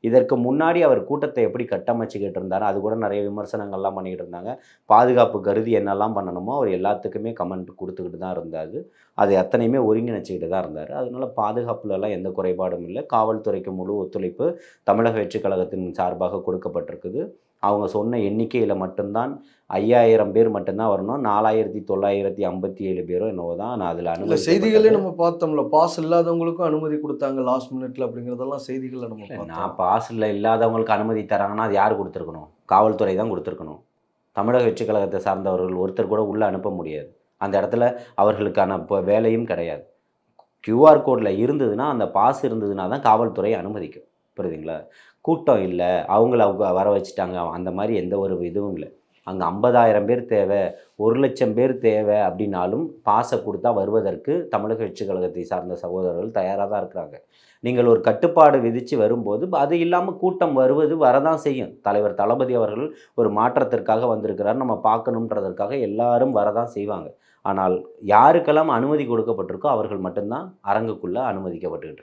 இதற்கு முன்னாடி அவர் கூட்டத்தை எப்படி கட்டமைச்சுக்கிட்டு இருந்தார், அது கூட நிறைய விமர்சனங்கள்லாம் பண்ணிக்கிட்டு இருந்தாங்க. பாதுகாப்பு கருதி என்னெல்லாம் பண்ணணுமோ அவர் எல்லாத்துக்குமே கமெண்ட் குடுத்துக்கிட்டு தான் இருந்தாரு. அது அத்தனையுமே ஒருங்கிணைச்சுக்கிட்டு தான் இருந்தாரு. அதனால பாதுகாப்புலலாம் எந்த குறைபாடும் இல்ல. காவல்துறைக்கு முழு ஒத்துழைப்பு தமிழக வெற்றிக் கழகத்தின் சார்பாக கொடுக்கப்பட்டிருக்குது. அவங்க சொன்ன எண்ணிக்கையில மட்டும் தான் 5000 பேர் மட்டும் தான் வரணும். 4957 பேரோ என்னவோ தான் நான் அதில இல்ல செய்திகளே அனுமதிக்கப்பட்டது. நம்ம பார்த்தோம்ல. பாஸ் இல்லாதவங்களுக்கும் அனுமதி குடுத்தாங்க லாஸ்ட் மினிட்ல அப்படிங்கிறதெல்லாம் செய்திகள்ல நம்ம பார்த்தோம். நான் பாஸ்ல இல்லாதவங்களுக்கு அனுமதி தராங்கன்னா, அது யார் குடுத்துருக்கணும்? காவல்துறை தான் குடுத்துருக்கணும். தமிழக வெற்றிக் கழகத்தை சார்ந்தவர்கள் ஒருத்தர் கூட உள்ள அனுப்ப முடியாது. அந்த இடத்துல அவர்களுக்கான வேலையும் கிடையாது. கியூஆர் கோட்ல இருந்ததுன்னா, அந்த பாஸ் இருந்ததுனா தான் காவல்துறை அனுமதிக்கும். புரியுதுங்களா? கூட்டம் இல்ல, அவங்க வர வச்சுட்டாங்க. அந்த மாரி எந்த ஒரு இதுவும் இல்ல. அங்க 50,000 பேர் தேவை, 1,00,000 பேர் தேவை அப்டின்னாலும், பாஸ குடுத்தா வருவதற்கு தமிழக வெற்றிக் கழகத்தை சார்ந்த சகோதரர்கள் தயாரா தான் இருக்கிறாங்க. நீங்கள் ஒரு கட்டுப்பாடு விதிச்சு வரும்போது, அது இல்லாம கூட்டம் வருவது வரதான் செய்யும். தலைவர் தளபதி அவர்கள் ஒரு மாற்றத்திற்காக வந்திருக்கிறார். நம்ம பார்க்கணும்ன்றதற்காக எல்லாரும் வரதான் செய்வாங்க. ஆனால் யாருக்கெல்லாம் அனுமதி கொடுக்கப்பட்டிருக்கோ, அவர்கள் மட்டும் தான் அரங்குக்குள்ள அனுமதிக்கப்பட்டுட்டு